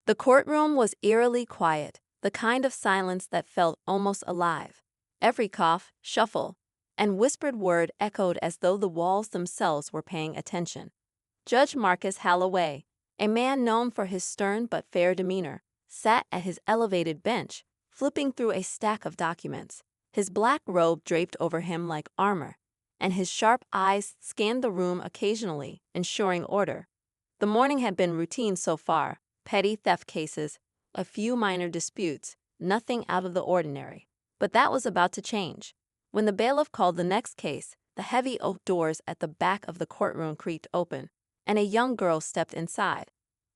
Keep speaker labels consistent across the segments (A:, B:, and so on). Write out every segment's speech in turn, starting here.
A: The courtroom was eerily quiet, the kind of silence that felt almost alive. Every cough, shuffle, and whispered word echoed as though the walls themselves were paying attention. Judge Marcus Holloway, a man known for his stern but fair demeanor, sat at his elevated bench, flipping through a stack of documents. His black robe draped over him like armor, and his sharp eyes scanned the room occasionally, ensuring order. The morning had been routine so far: petty theft cases, a few minor disputes, nothing out of the ordinary. But that was about to change. When the bailiff called the next case, the heavy oak doors at the back of the courtroom creaked open, and a young girl stepped inside.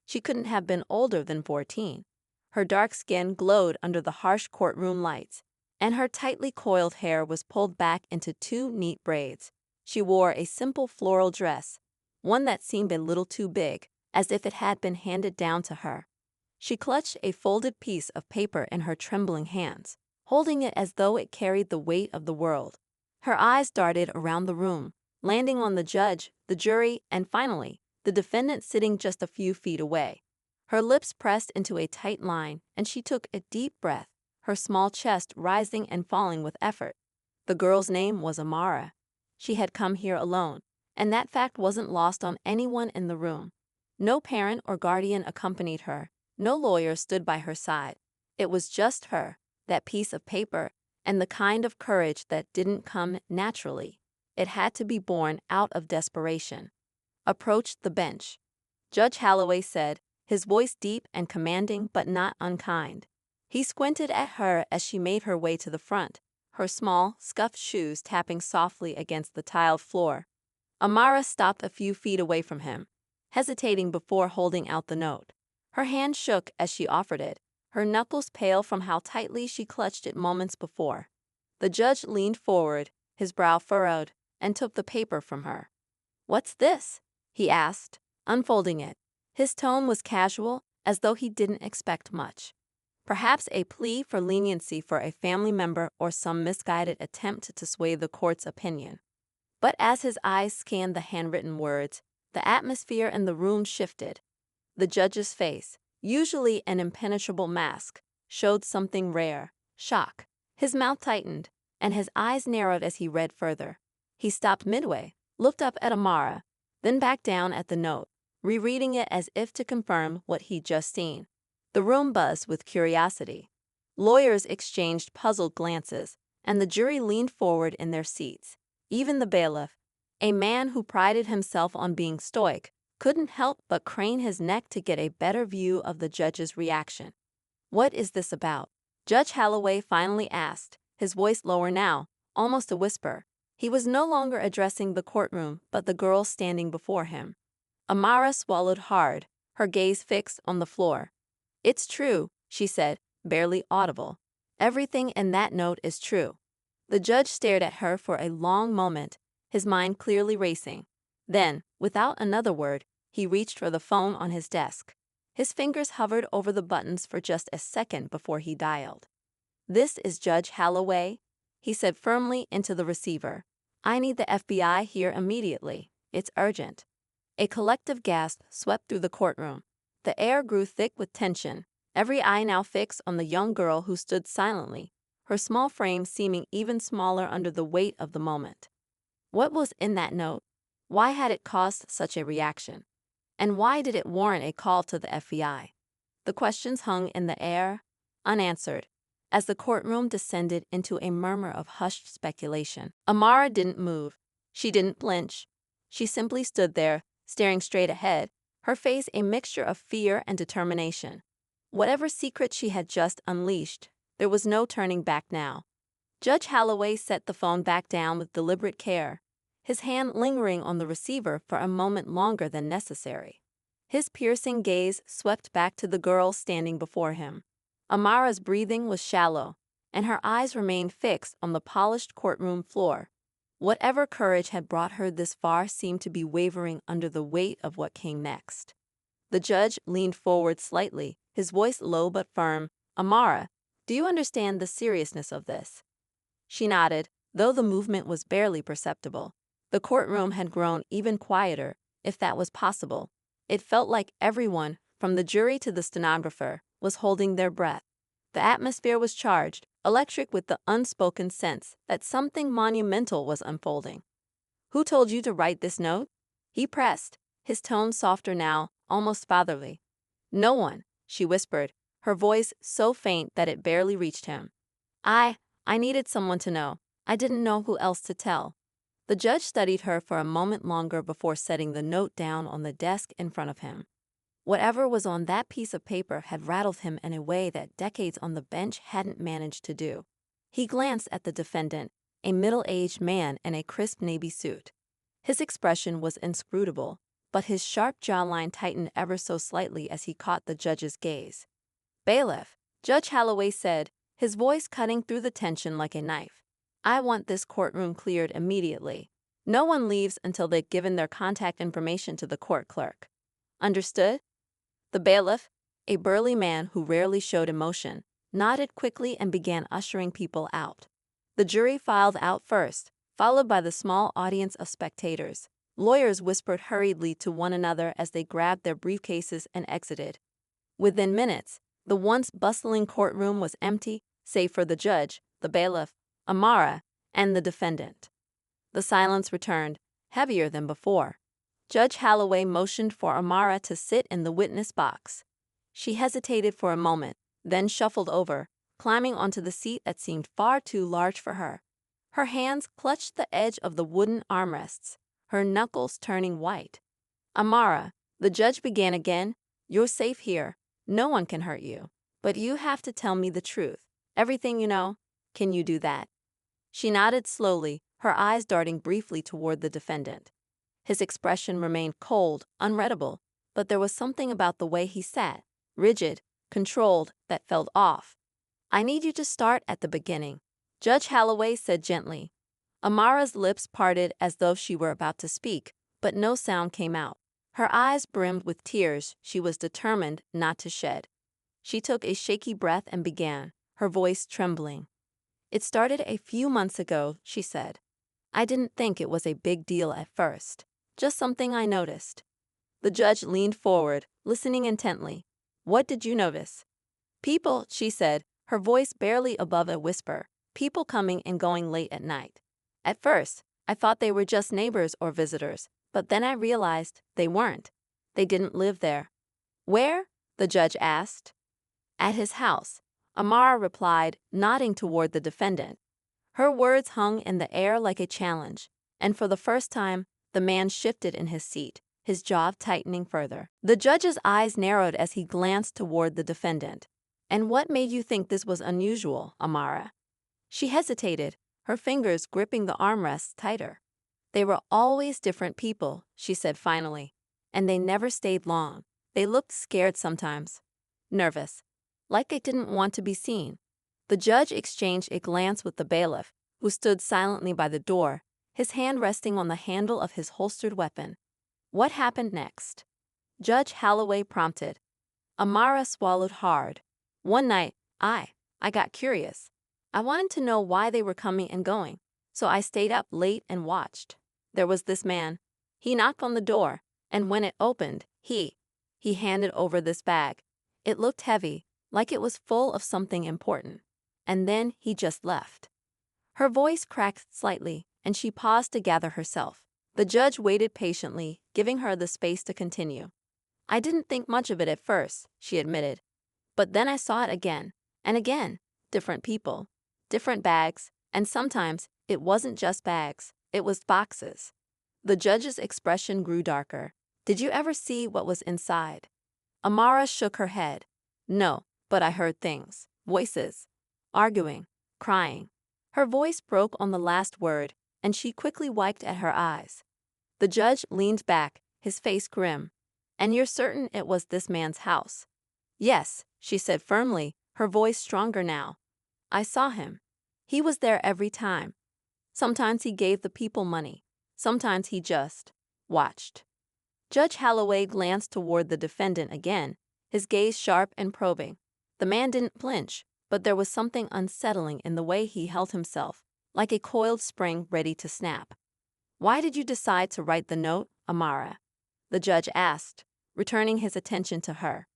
A: She couldn't have been older than 14. Her dark skin glowed under the harsh courtroom lights, and her tightly coiled hair was pulled back into two neat braids. She wore a simple floral dress, one that seemed a little too big, as if it had been handed down to her. She clutched a folded piece of paper in her trembling hands, holding it as though it carried the weight of the world. Her eyes darted around the room, landing on the judge, the jury, and finally, the defendant sitting just a few feet away. Her lips pressed into a tight line, and she took a deep breath, her small chest rising and falling with effort. The girl's name was Amara. She had come here alone, and that fact wasn't lost on anyone in the room. No parent or guardian accompanied her, no lawyer stood by her side. It was just her, that piece of paper, and the kind of courage that didn't come naturally. It had to be born out of desperation. Approached the bench. Judge Holloway said, his voice deep and commanding but not unkind. He squinted at her as she made her way to the front, her small, scuffed shoes tapping softly against the tiled floor. Amara stopped a few feet away from him, hesitating before holding out the note. Her hand shook as she offered it, her knuckles pale from how tightly she clutched it moments before. The judge leaned forward, his brow furrowed, and took the paper from her. "What's this?" he asked, unfolding it. His tone was casual, as though he didn't expect much. Perhaps a plea for leniency for a family member or some misguided attempt to sway the court's opinion. But as his eyes scanned the handwritten words, the atmosphere in the room shifted. The judge's face, usually an impenetrable mask, showed something rare: shock. His mouth tightened, and his eyes narrowed as he read further. He stopped midway, looked up at Amara, then back down at the note, rereading it as if to confirm what he'd just seen. The room buzzed with curiosity. Lawyers exchanged puzzled glances, and the jury leaned forward in their seats. Even the bailiff, a man who prided himself on being stoic, couldn't help but crane his neck to get a better view of the judge's reaction. "What is this about?" Judge Holloway finally asked, his voice lower now, almost a whisper. He was no longer addressing the courtroom but the girl standing before him. Amara swallowed hard, her gaze fixed on the floor. "It's true," she said, barely audible. "Everything in that note is true." The judge stared at her for a long moment, his mind clearly racing. Then, without another word, he reached for the phone on his desk. His fingers hovered over the buttons for just a second before he dialed. "This is Judge Holloway," he said firmly into the receiver. "I need the FBI here immediately. It's urgent." A collective gasp swept through the courtroom. The air grew thick with tension, every eye now fixed on the young girl who stood silently, her small frame seeming even smaller under the weight of the moment. What was in that note? Why had it caused such a reaction? And why did it warrant a call to the FBI? The questions hung in the air, unanswered, as the courtroom descended into a murmur of hushed speculation. Amara didn't move. She didn't flinch. She simply stood there, staring straight ahead, her face a mixture of fear and determination. Whatever secret she had just unleashed, there was no turning back now. Judge Holloway set the phone back down with deliberate care, his hand lingering on the receiver for a moment longer than necessary. His piercing gaze swept back to the girl standing before him. Amara's breathing was shallow, and her eyes remained fixed on the polished courtroom floor. Whatever courage had brought her this far seemed to be wavering under the weight of what came next. The judge leaned forward slightly, his voice low but firm. "Amara, do you understand the seriousness of this?" She nodded, though the movement was barely perceptible. The courtroom had grown even quieter, if that was possible. It felt like everyone, from the jury to the stenographer, was holding their breath. The atmosphere was charged, electric with the unspoken sense that something monumental was unfolding. "Who told you to write this note?" he pressed, his tone softer now, almost fatherly. "No one," she whispered, her voice so faint that it barely reached him. I needed someone to know. I didn't know who else to tell." The judge studied her for a moment longer before setting the note down on the desk in front of him. Whatever was on that piece of paper had rattled him in a way that decades on the bench hadn't managed to do. He glanced at the defendant, a middle-aged man in a crisp navy suit. His expression was inscrutable, but his sharp jawline tightened ever so slightly as he caught the judge's gaze. "Bailiff," Judge Holloway said, his voice cutting through the tension like a knife. "I want this courtroom cleared immediately. No one leaves until they've given their contact information to the court clerk. Understood?" The bailiff, a burly man who rarely showed emotion, nodded quickly and began ushering people out. The jury filed out first, followed by the small audience of spectators. Lawyers whispered hurriedly to one another as they grabbed their briefcases and exited. Within minutes, the once bustling courtroom was empty, save for the judge, the bailiff, Amara, and the defendant. The silence returned, heavier than before. Judge Holloway motioned for Amara to sit in the witness box. She hesitated for a moment, then shuffled over, climbing onto the seat that seemed far too large for her. Her hands clutched the edge of the wooden armrests, her knuckles turning white. "Amara," the judge began again, "you're safe here. No one can hurt you. But you have to tell me the truth. Everything you know. Can you do that?" She nodded slowly, her eyes darting briefly toward the defendant. His expression remained cold, unreadable, but there was something about the way he sat, rigid, controlled, that felt off. "I need you to start at the beginning," Judge Holloway said gently. Amara's lips parted as though she were about to speak, but no sound came out. Her eyes brimmed with tears she was determined not to shed. She took a shaky breath and began, her voice trembling. "It started a few months ago," she said. "I didn't think it was a big deal at first, just something I noticed." The judge leaned forward, listening intently. "What did you notice?" "People," she said, her voice barely above a whisper. "People coming and going late at night. At first, I thought they were just neighbors or visitors, but then I realized they weren't. They didn't live there." "Where?" the judge asked. "At his house," Amara replied, nodding toward the defendant. Her words hung in the air like a challenge, and for the first time, the man shifted in his seat, his jaw tightening further. The judge's eyes narrowed as he glanced toward the defendant. "And what made you think this was unusual, Amara?" She hesitated, her fingers gripping the armrests tighter. "They were always different people," she said finally, "and they never stayed long. They looked scared sometimes, nervous, like they didn't want to be seen." The judge exchanged a glance with the bailiff, who stood silently by the door, his hand resting on the handle of his holstered weapon. "What happened next?" Judge Holloway prompted. Amara swallowed hard. "One night, I got curious. I wanted to know why they were coming and going, so I stayed up late and watched. There was this man. He knocked on the door, and when it opened, he handed over this bag. It looked heavy, like it was full of something important. And then he just left." Her voice cracked slightly, and she paused to gather herself. The judge waited patiently, giving her the space to continue. "I didn't think much of it at first," she admitted. "But then I saw it again, and again, different people, different bags, and sometimes it wasn't just bags, it was boxes." The judge's expression grew darker. "Did you ever see what was inside?" Amara shook her head. "No, but I heard things, voices, arguing, crying." Her voice broke on the last word, and she quickly wiped at her eyes. The judge leaned back, his face grim. "And you're certain it was this man's house?" "Yes," she said firmly, her voice stronger now. "I saw him. He was there every time. Sometimes he gave the people money. Sometimes he just watched." Judge Holloway glanced toward the defendant again, his gaze sharp and probing. The man didn't flinch, but there was something unsettling in the way he held himself, like a coiled spring ready to snap. "Why did you decide to write the note, Amara?" the judge asked, returning his attention to her.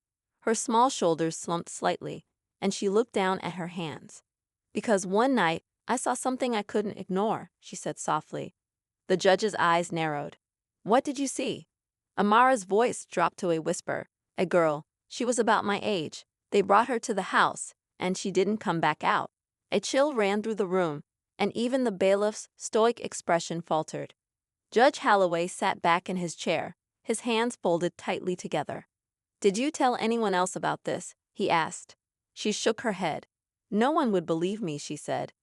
A: Her small shoulders slumped slightly, and she looked down at her hands. "Because one night, I saw something I couldn't ignore," she said softly. The judge's eyes narrowed. "What did you see?" Amara's voice dropped to a whisper. "A girl. She was about my age. They brought her to the house, and she didn't come back out." A chill ran through the room, and even the bailiff's stoic expression faltered. Judge Holloway sat back in his chair, his hands folded tightly together. "Did you tell anyone else about this?" he asked. She shook her head. "No one would believe me," she said.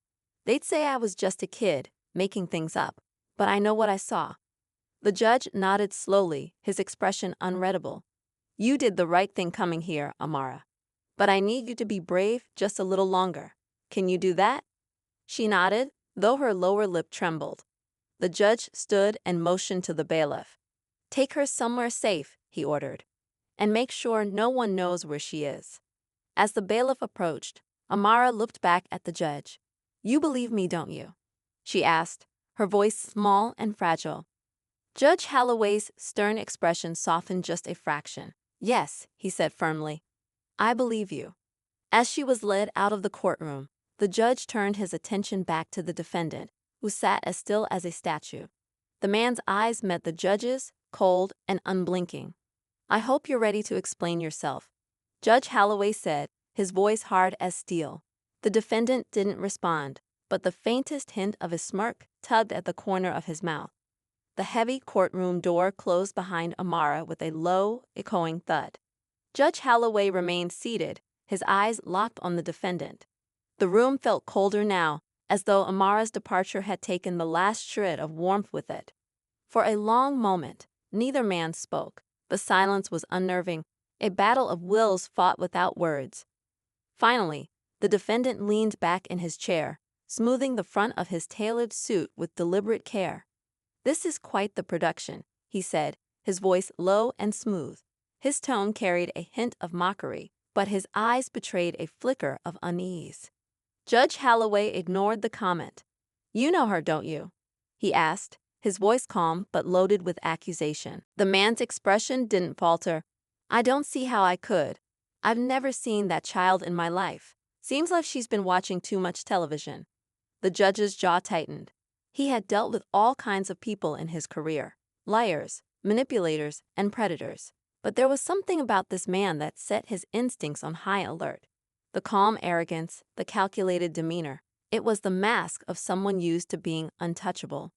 A: "They'd say I was just a kid, making things up. But I know what I saw." The judge nodded slowly, his expression unreadable. "You did the right thing coming here, Amara. But I need you to be brave just a little longer. Can you do that?" She nodded, though her lower lip trembled. The judge stood and motioned to the bailiff. "Take her somewhere safe," he ordered. "And make sure no one knows where she is." As the bailiff approached, Amara looked back at the judge. "You believe me, don't you?" she asked, her voice small and fragile. Judge Holloway's stern expression softened just a fraction. "Yes," he said firmly. "I believe you." As she was led out of the courtroom, the judge turned his attention back to the defendant, who sat as still as a statue. The man's eyes met the judge's, cold and unblinking. "I hope you're ready to explain yourself," Judge Holloway said, his voice hard as steel. The defendant didn't respond, but the faintest hint of a smirk tugged at the corner of his mouth. The heavy courtroom door closed behind Amara with a low, echoing thud. Judge Holloway remained seated, his eyes locked on the defendant. The room felt colder now, as though Amara's departure had taken the last shred of warmth with it. For a long moment, neither man spoke. The silence was unnerving, a battle of wills fought without words. Finally, the defendant leaned back in his chair, smoothing the front of his tailored suit with deliberate care. "This is quite the production," he said, his voice low and smooth. His tone carried a hint of mockery, but his eyes betrayed a flicker of unease. Judge Holloway ignored the comment. "You know her, don't you?" he asked, his voice calm but loaded with accusation. The man's expression didn't falter. "I don't see how I could. I've never seen that child in my life. Seems like she's been watching too much television." The judge's jaw tightened. He had dealt with all kinds of people in his career: liars, manipulators, and predators. But there was something about this man that set his instincts on high alert. The calm arrogance, the calculated demeanor. It was the mask of someone used to being untouchable.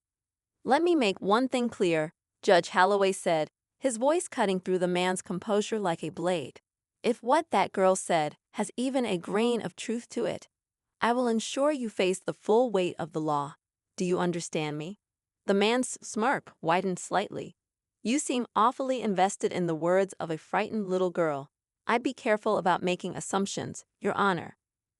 A: "Let me make one thing clear," Judge Holloway said, his voice cutting through the man's composure like a blade. "If what that girl said has even a grain of truth to it, I will ensure you face the full weight of the law. Do you understand me?" The man's smirk widened slightly. "You seem awfully invested in the words of a frightened little girl. I'd be careful about making assumptions, Your Honor.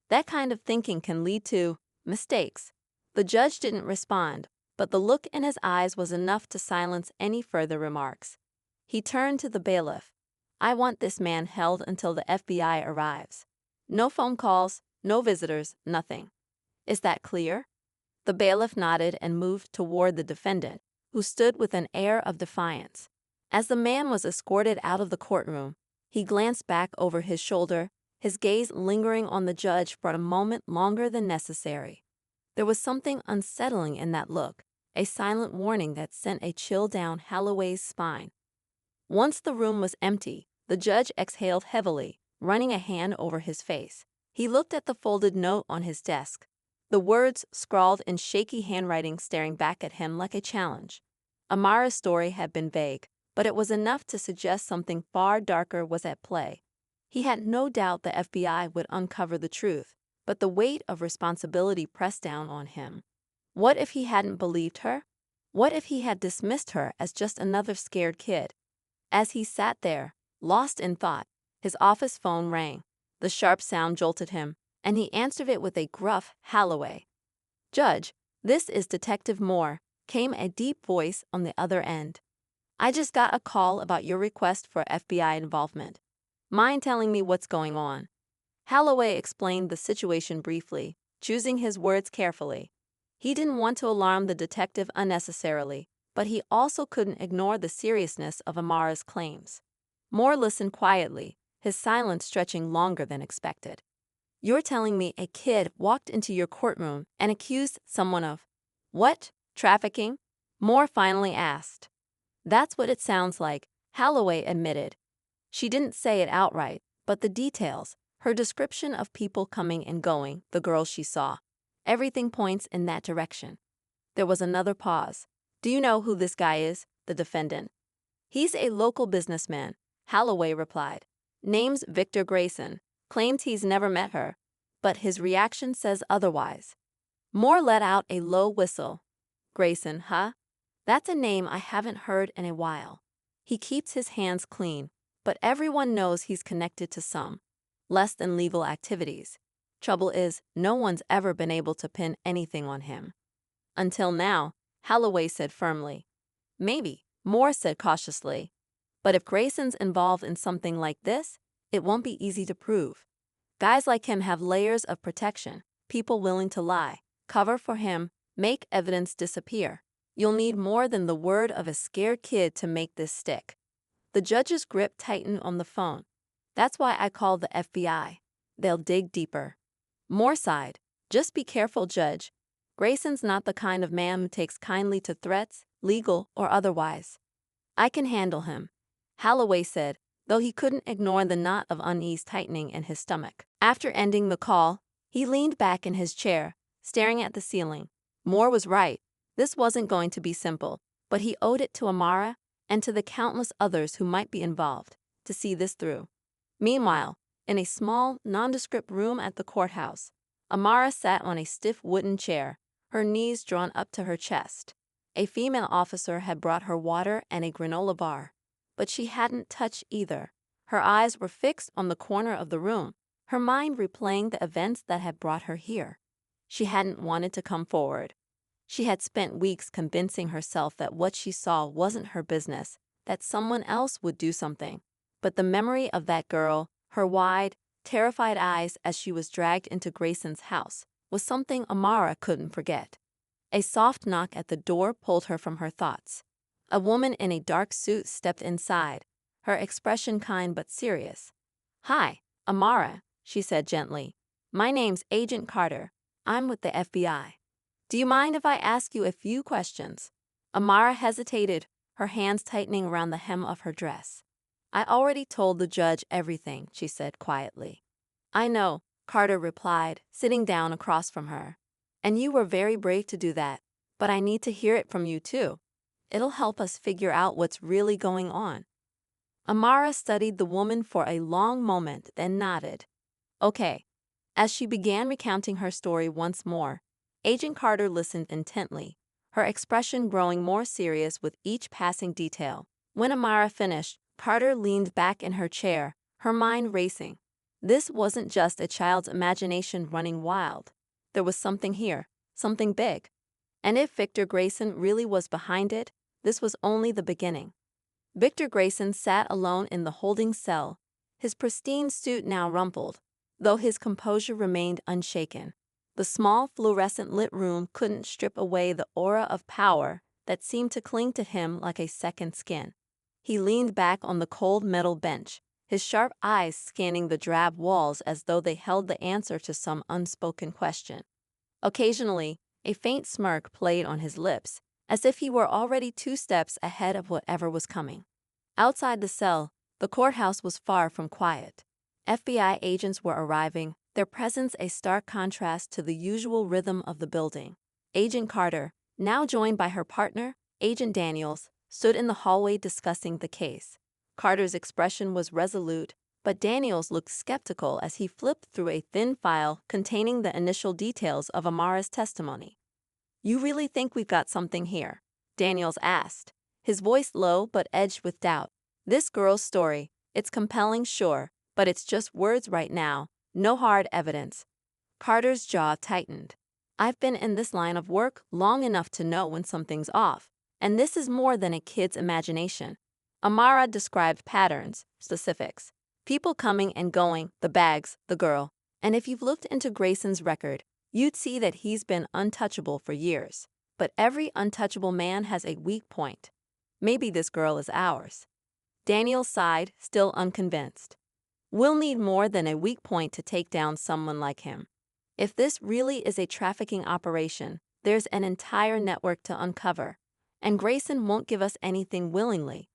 A: That kind of thinking can lead to mistakes." The judge didn't respond, but the look in his eyes was enough to silence any further remarks. He turned to the bailiff. "I want this man held until the FBI arrives. No phone calls, no visitors, nothing. Is that clear?" The bailiff nodded and moved toward the defendant, who stood with an air of defiance. As the man was escorted out of the courtroom, he glanced back over his shoulder, his gaze lingering on the judge for a moment longer than necessary. There was something unsettling in that look, a silent warning that sent a chill down Holloway's spine. Once the room was empty, the judge exhaled heavily, running a hand over his face. He looked at the folded note on his desk, the words scrawled in shaky handwriting staring back at him like a challenge. Amara's story had been vague, but it was enough to suggest something far darker was at play. He had no doubt the FBI would uncover the truth, but the weight of responsibility pressed down on him. What if he hadn't believed her? What if he had dismissed her as just another scared kid? As he sat there, lost in thought, his office phone rang. The sharp sound jolted him, and he answered it with a gruff "Holloway." "Judge, this is Detective Moore," came a deep voice on the other end. "I just got a call about your request for FBI involvement. Mind telling me what's going on?" Holloway explained the situation briefly, choosing his words carefully. He didn't want to alarm the detective unnecessarily, but he also couldn't ignore the seriousness of Amara's claims. Moore listened quietly, his silence stretching longer than expected. You're telling me a kid walked into your courtroom and accused someone of what? Trafficking? Moore finally asked. That's what it sounds like, Holloway admitted. She didn't say it outright, but the details, her description of people coming and going, the girls she saw, everything points in that direction. There was another pause. Do you know who this guy is? The defendant. He's a local businessman, Holloway replied. Name's Victor Grayson. Claims he's never met her, but his reaction says otherwise. Moore let out a low whistle. Grayson, huh? That's a name I haven't heard in a while. He keeps his hands clean, but everyone knows he's connected to some less than legal activities. Trouble is, no one's ever been able to pin anything on him. Until now, Holloway said firmly. Maybe, Moore said cautiously. But if Grayson's involved in something like this, it won't be easy to prove. Guys like him have layers of protection, people willing to lie, cover for him, make evidence disappear. You'll need more than the word of a scared kid to make this stick. The judge's grip tightened on the phone. That's why I called the FBI. They'll dig deeper. Moore sighed. Just be careful, Judge. Grayson's not the kind of man who takes kindly to threats, legal or otherwise. I can handle him, Holloway said, though he couldn't ignore the knot of unease tightening in his stomach. After ending the call, he leaned back in his chair, staring at the ceiling. Moore was right. This wasn't going to be simple, but he owed it to Amara and to the countless others who might be involved to see this through. Meanwhile, in a small, nondescript room at the courthouse, Amara sat on a stiff wooden chair, her knees drawn up to her chest. A female officer had brought her water and a granola bar, but she hadn't touched either. Her eyes were fixed on the corner of the room, her mind replaying the events that had brought her here. She hadn't wanted to come forward. She had spent weeks convincing herself that what she saw wasn't her business, that someone else would do something. But the memory of that girl, her wide, terrified eyes as she was dragged into Grayson's house, was something Amara couldn't forget. A soft knock at the door pulled her from her thoughts. A woman in a dark suit stepped inside, her expression kind but serious. Hi, Amara, she said gently. My name's Agent Carter. I'm with the FBI. Do you mind if I ask you a few questions? Amara hesitated, her hands tightening around the hem of her dress. I already told the judge everything, she said quietly. I know, Carter replied, sitting down across from her. And you were very brave to do that, but I need to hear it from you too. It'll help us figure out what's really going on. Amara studied the woman for a long moment, then nodded. Okay. As she began recounting her story once more, Agent Carter listened intently, her expression growing more serious with each passing detail. When Amara finished, Carter leaned back in her chair, her mind racing. This wasn't just a child's imagination running wild. There was something here, something big. And if Victor Grayson really was behind it, this was only the beginning. Victor Grayson sat alone in the holding cell, his pristine suit now rumpled, though his composure remained unshaken. The small fluorescent-lit room couldn't strip away the aura of power that seemed to cling to him like a second skin. He leaned back on the cold metal bench, his sharp eyes scanning the drab walls as though they held the answer to some unspoken question. Occasionally, a faint smirk played on his lips, as if he were already 2 steps ahead of whatever was coming. Outside the cell, the courthouse was far from quiet. FBI agents were arriving, their presence a stark contrast to the usual rhythm of the building. Agent Carter, now joined by her partner, Agent Daniels, stood in the hallway discussing the case. Carter's expression was resolute, but Daniels looked skeptical as he flipped through a thin file containing the initial details of Amara's testimony. You really think we've got something here? Daniels asked, his voice low but edged with doubt. This girl's story, it's compelling, sure, but it's just words right now, no hard evidence. Carter's jaw tightened. I've been in this line of work long enough to know when something's off, and this is more than a kid's imagination. Amara described patterns, specifics. People coming and going, the bags, the girl. And if you've looked into Grayson's record, you'd see that he's been untouchable for years. But every untouchable man has a weak point. Maybe this girl is ours. Daniel sighed, still unconvinced. We'll need more than a weak point to take down someone like him. If this really is a trafficking operation, there's an entire network to uncover, and Grayson won't give us anything willingly.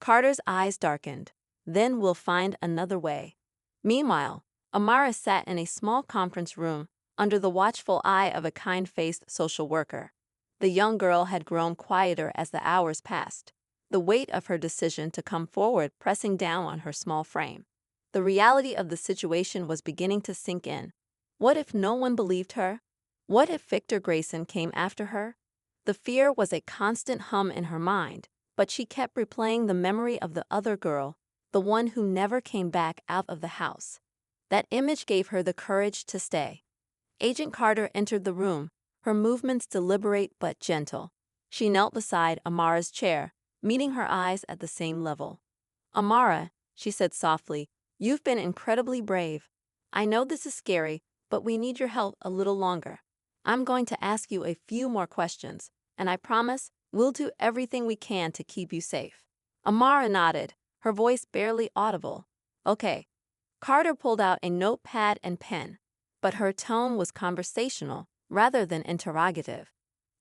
A: Carter's eyes darkened. Then we'll find another way. Meanwhile, Amara sat in a small conference room under the watchful eye of a kind-faced social worker. The young girl had grown quieter as the hours passed, the weight of her decision to come forward pressing down on her small frame. The reality of the situation was beginning to sink in. What if no one believed her? What if Victor Grayson came after her? The fear was a constant hum in her mind, but she kept replaying the memory of the other girl, the one who never came back out of the house. That image gave her the courage to stay. Agent Carter entered the room, her movements deliberate but gentle. She knelt beside Amara's chair, meeting her eyes at the same level. "Amara," she said softly, "you've been incredibly brave. I know this is scary, but we need your help a little longer. I'm going to ask you a few more questions, and I promise we'll do everything we can to keep you safe." Amara nodded, her voice barely audible. "Okay." Carter pulled out a notepad and pen, but her tone was conversational rather than interrogative.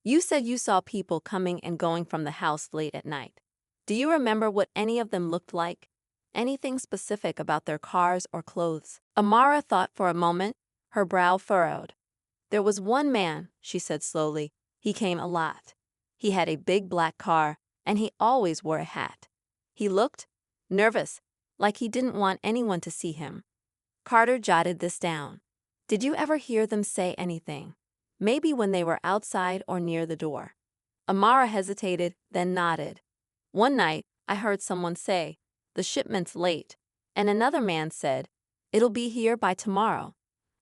A: "You said you saw people coming and going from the house late at night. Do you remember what any of them looked like? Anything specific about their cars or clothes?" Amara thought for a moment, her brow furrowed. "There was one man," she said slowly. "He came a lot. He had a big black car, and he always wore a hat. He looked nervous, like he didn't want anyone to see him." Carter jotted this down. "Did you ever hear them say anything? Maybe when they were outside or near the door?" Amara hesitated, then nodded. "One night, I heard someone say, 'The shipment's late,' and another man said, 'It'll be here by tomorrow.'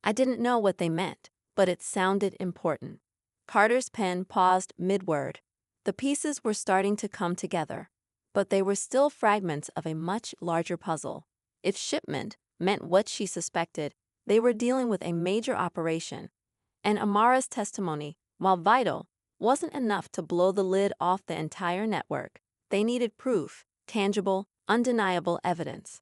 A: I didn't know what they meant, but it sounded important." Carter's pen paused mid-word. The pieces were starting to come together, but they were still fragments of a much larger puzzle. If shipment meant what she suspected, they were dealing with a major operation, and Amara's testimony, while vital, wasn't enough to blow the lid off the entire network. They needed proof, tangible, undeniable evidence.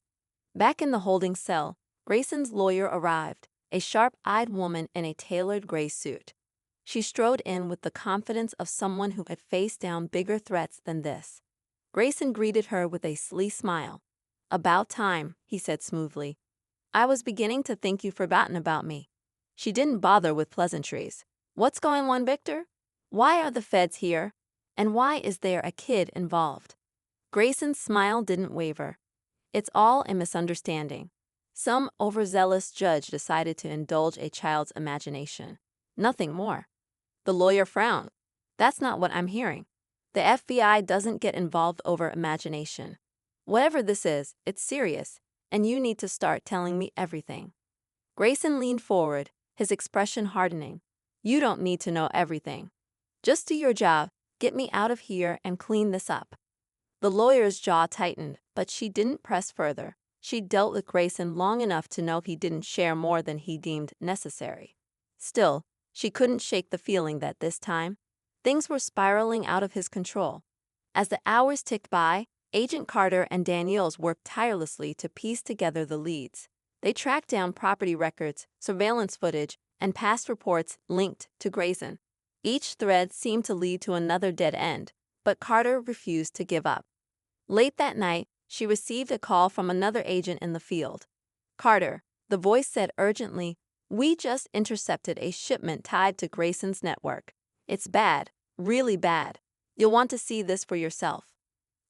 A: Back in the holding cell, Grayson's lawyer arrived, a sharp-eyed woman in a tailored gray suit. She strode in with the confidence of someone who had faced down bigger threats than this. Grayson greeted her with a sleek smile. "About time," he said smoothly. "I was beginning to think you'd forgotten about me." She didn't bother with pleasantries. "What's going on, Victor? Why are the feds here? And why is there a kid involved?" Grayson's smile didn't waver. "It's all a misunderstanding. Some overzealous judge decided to indulge a child's imagination. Nothing more." The lawyer frowned. "That's not what I'm hearing. The FBI doesn't get involved over imagination. Whatever this is, it's serious, and you need to start telling me everything." Grayson leaned forward, his expression hardening. "You don't need to know everything. Just do your job, get me out of here and clean this up." The lawyer's jaw tightened, but she didn't press further. She'd dealt with Grayson long enough to know he didn't share more than he deemed necessary. Still, she couldn't shake the feeling that this time, things were spiraling out of his control. As the hours ticked by, Agent Carter and Daniels worked tirelessly to piece together the leads. They tracked down property records, surveillance footage, and past reports linked to Grayson. Each thread seemed to lead to another dead end, but Carter refused to give up. Late that night, she received a call from another agent in the field. "Carter," the voice said urgently, "we just intercepted a shipment tied to Grayson's network. It's bad, really bad. You'll want to see this for yourself."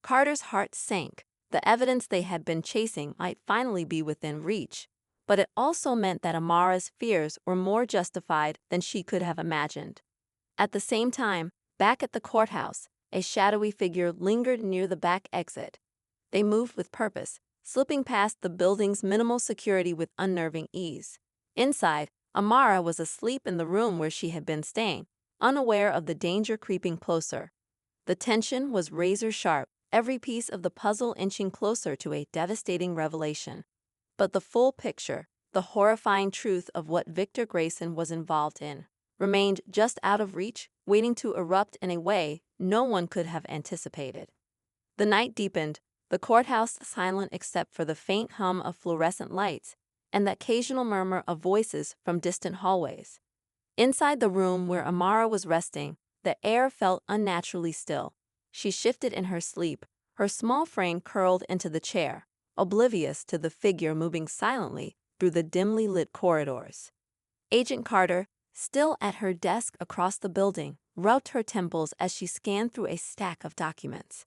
A: Carter's heart sank. The evidence they had been chasing might finally be within reach, but it also meant that Amara's fears were more justified than she could have imagined. At the same time, back at the courthouse, a shadowy figure lingered near the back exit. They moved with purpose, slipping past the building's minimal security with unnerving ease. Inside, Amara was asleep in the room where she had been staying, unaware of the danger creeping closer. The tension was razor-sharp, every piece of the puzzle inching closer to a devastating revelation. But the full picture, the horrifying truth of what Victor Grayson was involved in, remained just out of reach, waiting to erupt in a way no one could have anticipated. The night deepened, the courthouse silent except for the faint hum of fluorescent lights and the occasional murmur of voices from distant hallways. Inside the room where Amara was resting, the air felt unnaturally still. She shifted in her sleep, her small frame curled into the chair, oblivious to the figure moving silently through the dimly lit corridors. Agent Carter, still at her desk across the building, rubbed her temples as she scanned through a stack of documents.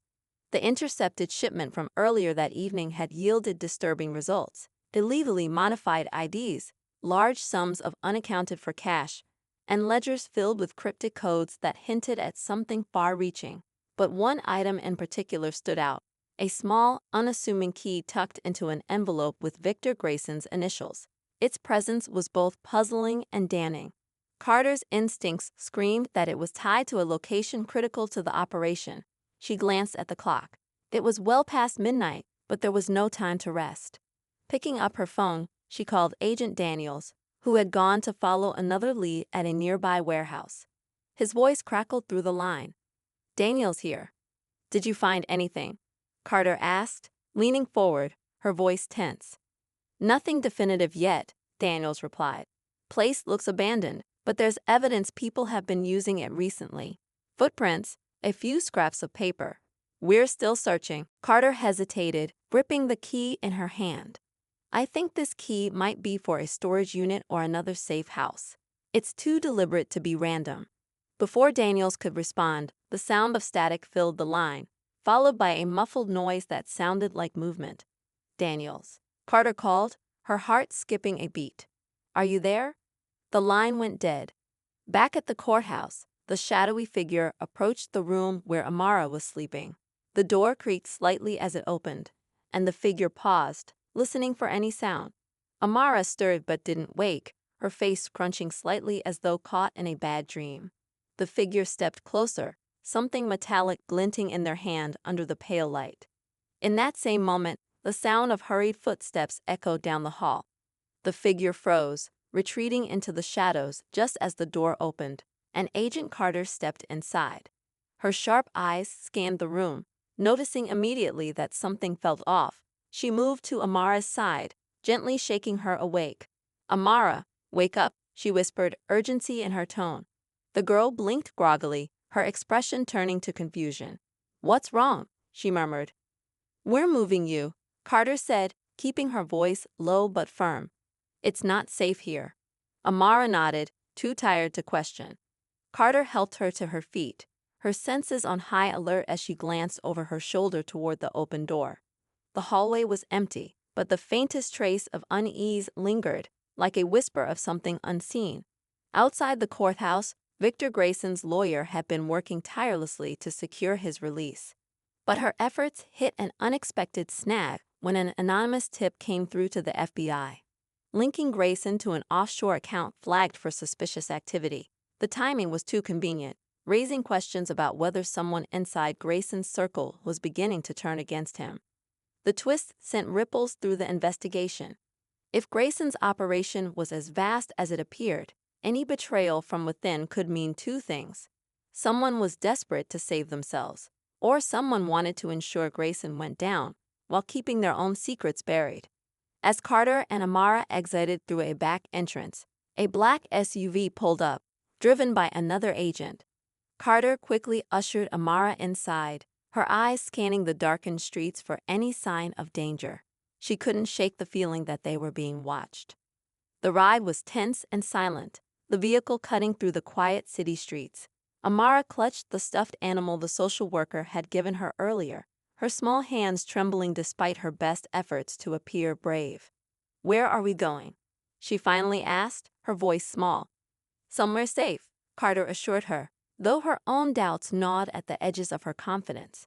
A: The intercepted shipment from earlier that evening had yielded disturbing results: illegally modified IDs, large sums of unaccounted-for cash, and ledgers filled with cryptic codes that hinted at something far-reaching. But one item in particular stood out: a small, unassuming key tucked into an envelope with Victor Grayson's initials. Its presence was both puzzling and damning. Carter's instincts screamed that it was tied to a location critical to the operation. She glanced at the clock. It was well past midnight, but there was no time to rest. Picking up her phone, she called Agent Daniels, who had gone to follow another lead at a nearby warehouse. His voice crackled through the line. "Daniels here. Did you find anything?" Carter asked, leaning forward, her voice tense. "Nothing definitive yet," Daniels replied. "Place looks abandoned, but there's evidence people have been using it recently. Footprints, a few scraps of paper. We're still searching." Carter hesitated, gripping the key in her hand. "I think this key might be for a storage unit or another safe house. It's too deliberate to be random." Before Daniels could respond, the sound of static filled the line, followed by a muffled noise that sounded like movement. "Daniels," Carter called, her heart skipping a beat. "Are you there?" The line went dead. Back at the courthouse, the shadowy figure approached the room where Amara was sleeping. The door creaked slightly as it opened, and the figure paused, listening for any sound. Amara stirred but didn't wake, her face crunching slightly as though caught in a bad dream. The figure stepped closer, something metallic glinting in their hand under the pale light. In that same moment, the sound of hurried footsteps echoed down the hall. The figure froze, retreating into the shadows just as the door opened, and Agent Carter stepped inside. Her sharp eyes scanned the room, noticing immediately that something felt off. She moved to Amara's side, gently shaking her awake. "Amara, wake up," she whispered, urgency in her tone. The girl blinked groggily, her expression turning to confusion. "What's wrong?" she murmured. "We're moving you," Carter said, keeping her voice low but firm. "It's not safe here." Amara nodded, too tired to question. Carter helped her to her feet, her senses on high alert as she glanced over her shoulder toward the open door. The hallway was empty, but the faintest trace of unease lingered, like a whisper of something unseen. Outside the courthouse, Victor Grayson's lawyer had been working tirelessly to secure his release. But her efforts hit an unexpected snag when an anonymous tip came through to the FBI, linking Grayson to an offshore account flagged for suspicious activity. The timing was too convenient, raising questions about whether someone inside Grayson's circle was beginning to turn against him. The twist sent ripples through the investigation. If Grayson's operation was as vast as it appeared, any betrayal from within could mean two things. Someone was desperate to save themselves, or someone wanted to ensure Grayson went down, while keeping their own secrets buried. As Carter and Amara exited through a back entrance, a black SUV pulled up, driven by another agent. Carter quickly ushered Amara inside, her eyes scanning the darkened streets for any sign of danger. She couldn't shake the feeling that they were being watched. The ride was tense and silent, the vehicle cutting through the quiet city streets. Amara clutched the stuffed animal the social worker had given her earlier, her small hands trembling despite her best efforts to appear brave. "Where are we going?" she finally asked, her voice small. "Somewhere safe," Carter assured her, though her own doubts gnawed at the edges of her confidence.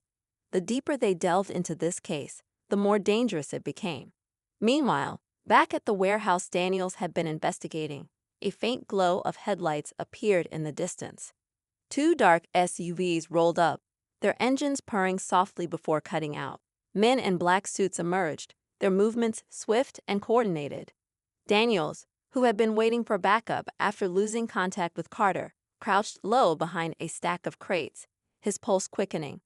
A: The deeper they delved into this case, the more dangerous it became. Meanwhile, back at the warehouse Daniels had been investigating, a faint glow of headlights appeared in the distance. Two dark SUVs rolled up, their engines purring softly before cutting out. Men in black suits emerged, their movements swift and coordinated. Daniels, who had been waiting for backup after losing contact with Carter, crouched low behind a stack of crates, his pulse quickening.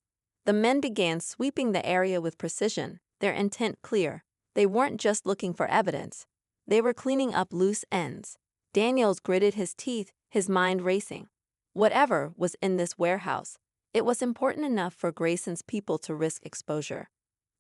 A: The men began sweeping the area with precision, their intent clear. They weren't just looking for evidence. They were cleaning up loose ends. Daniels gritted his teeth, his mind racing. Whatever was in this warehouse, it was important enough for Grayson's people to risk exposure.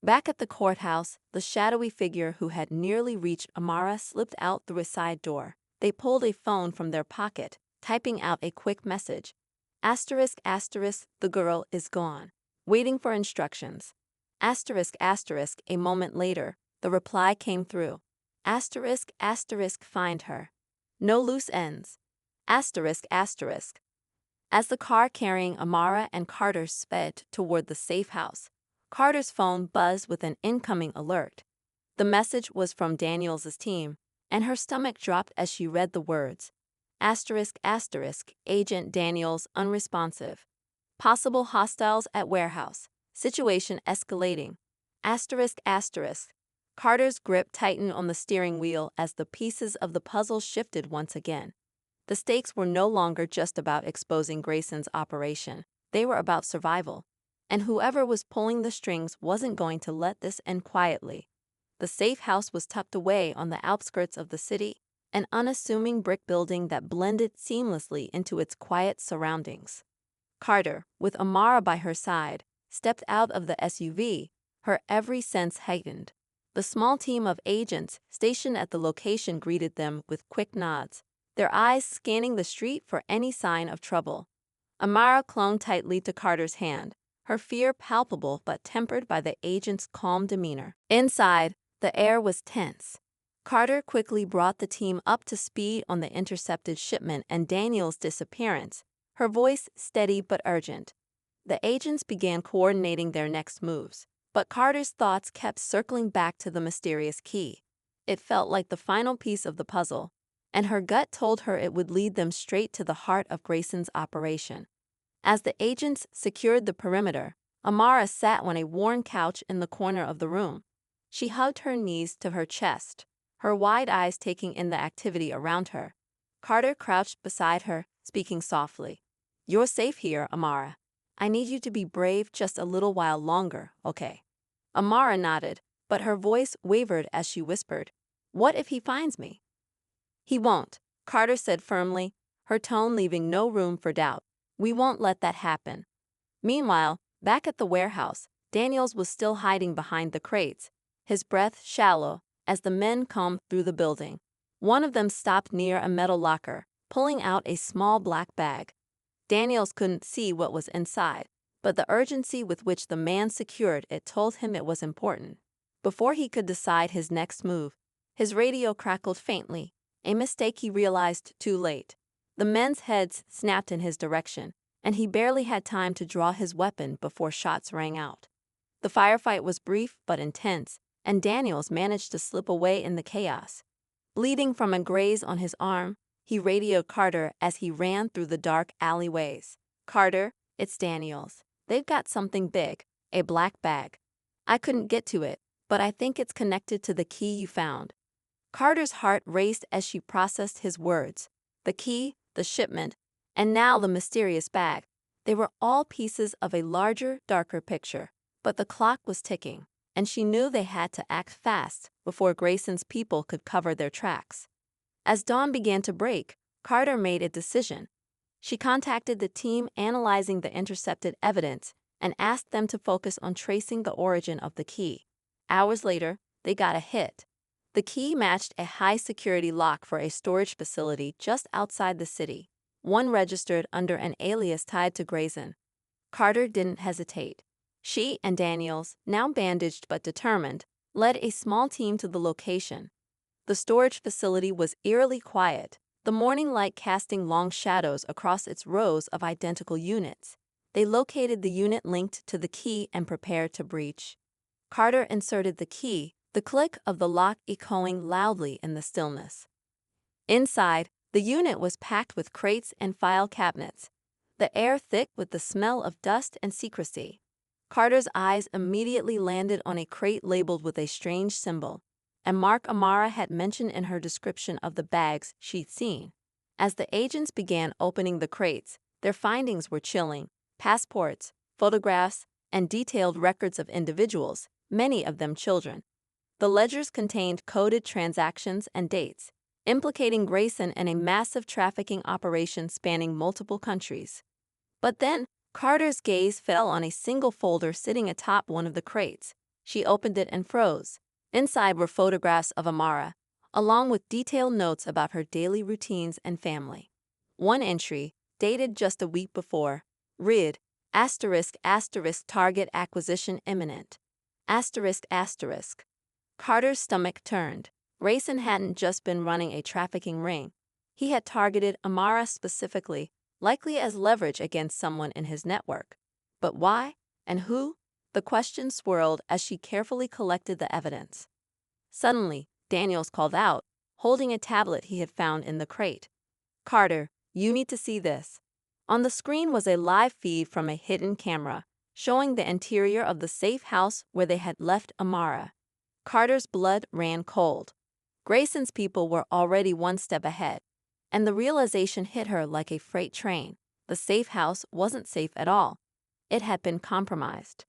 A: Back at the courthouse, the shadowy figure who had nearly reached Amara slipped out through a side door. They pulled a phone from their pocket, typing out a quick message. Asterisk asterisk, the girl is gone. Waiting for instructions. Asterisk asterisk, a moment later, the reply came through. Asterisk asterisk, find her. No loose ends. Asterisk asterisk. As the car carrying Amara and Carter sped toward the safe house, Carter's phone buzzed with an incoming alert. The message was from Daniels' team, and her stomach dropped as she read the words. Asterisk asterisk, Agent Daniels unresponsive. Possible hostiles at warehouse. Situation escalating. Asterisk asterisk. Carter's grip tightened on the steering wheel as the pieces of the puzzle shifted once again. The stakes were no longer just about exposing Grayson's operation. They were about survival. And whoever was pulling the strings wasn't going to let this end quietly. The safe house was tucked away on the outskirts of the city, an unassuming brick building that blended seamlessly into its quiet surroundings. Carter, with Amara by her side, stepped out of the SUV, her every sense heightened. The small team of agents stationed at the location greeted them with quick nods, their eyes scanning the street for any sign of trouble. Amara clung tightly to Carter's hand, her fear palpable but tempered by the agent's calm demeanor. Inside, the air was tense. Carter quickly brought the team up to speed on the intercepted shipment and Daniels' disappearance, her voice steady but urgent. The agents began coordinating their next moves, but Carter's thoughts kept circling back to the mysterious key. It felt like the final piece of the puzzle, and her gut told her it would lead them straight to the heart of Grayson's operation. As the agents secured the perimeter, Amara sat on a worn couch in the corner of the room. She hugged her knees to her chest, her wide eyes taking in the activity around her. Carter crouched beside her, speaking softly. You're safe here, Amara. I need you to be brave just a little while longer, okay? Amara nodded, but her voice wavered as she whispered, What if he finds me? He won't, Carter said firmly, her tone leaving no room for doubt. We won't let that happen. Meanwhile, back at the warehouse, Daniels was still hiding behind the crates, his breath shallow, as the men combed through the building. One of them stopped near a metal locker, pulling out a small black bag. Daniels couldn't see what was inside, but the urgency with which the man secured it told him it was important. Before he could decide his next move, his radio crackled faintly, a mistake he realized too late. The men's heads snapped in his direction, and he barely had time to draw his weapon before shots rang out. The firefight was brief but intense, and Daniels managed to slip away in the chaos. Bleeding from a graze on his arm, he radioed Carter as he ran through the dark alleyways. Carter, it's Daniels. They've got something big, a black bag. I couldn't get to it, but I think it's connected to the key you found. Carter's heart raced as she processed his words. The key, the shipment, and now the mysterious bag. They were all pieces of a larger, darker picture. But the clock was ticking, and she knew they had to act fast before Grayson's people could cover their tracks. As dawn began to break, Carter made a decision. She contacted the team analyzing the intercepted evidence and asked them to focus on tracing the origin of the key. Hours later, they got a hit. The key matched a high-security lock for a storage facility just outside the city, one registered under an alias tied to Grayson. Carter didn't hesitate. She and Daniels, now bandaged but determined, led a small team to the location. The storage facility was eerily quiet, the morning light casting long shadows across its rows of identical units. They located the unit linked to the key and prepared to breach. Carter inserted the key, the click of the lock echoing loudly in the stillness. Inside, the unit was packed with crates and file cabinets, the air thick with the smell of dust and secrecy. Carter's eyes immediately landed on a crate labeled with a strange symbol, a mark Amara had mentioned in her description of the bags she'd seen. As the agents began opening the crates, their findings were chilling: passports, photographs, and detailed records of individuals, many of them children. The ledgers contained coded transactions and dates, implicating Grayson in a massive trafficking operation spanning multiple countries. But then, Carter's gaze fell on a single folder sitting atop one of the crates. She opened it and froze. Inside were photographs of Amara, along with detailed notes about her daily routines and family. One entry, dated just a week before, read, **** target acquisition imminent. ****. Carter's stomach turned. Grayson hadn't just been running a trafficking ring. He had targeted Amara specifically, likely as leverage against someone in his network. But why? And who? The question swirled as she carefully collected the evidence. Suddenly, Daniels called out, holding a tablet he had found in the crate. "Carter, you need to see this." On the screen was a live feed from a hidden camera, showing the interior of the safe house where they had left Amara. Carter's blood ran cold. Grayson's people were already one step ahead, and the realization hit her like a freight train. The safe house wasn't safe at all. It had been compromised.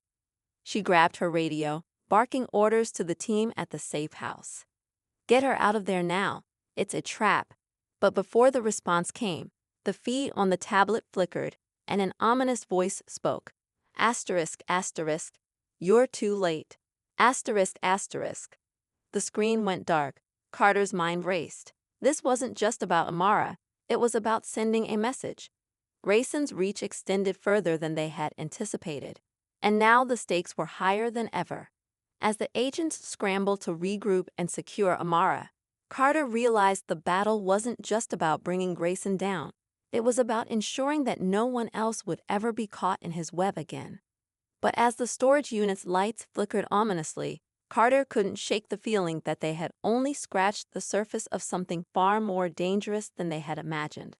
A: She grabbed her radio, barking orders to the team at the safe house. "Get her out of there now. It's a trap." But before the response came, the feed on the tablet flickered, and an ominous voice spoke. ****, you're too late. ****. The screen went dark. Carter's mind raced. This wasn't just about Amara. It was about sending a message. Grayson's reach extended further than they had anticipated, and now the stakes were higher than ever. As the agents scrambled to regroup and secure Amara, Carter realized the battle wasn't just about bringing Grayson down. It was about ensuring that no one else would ever be caught in his web again. But as the storage unit's lights flickered ominously, Carter couldn't shake the feeling that they had only scratched the surface of something far more dangerous than they had imagined.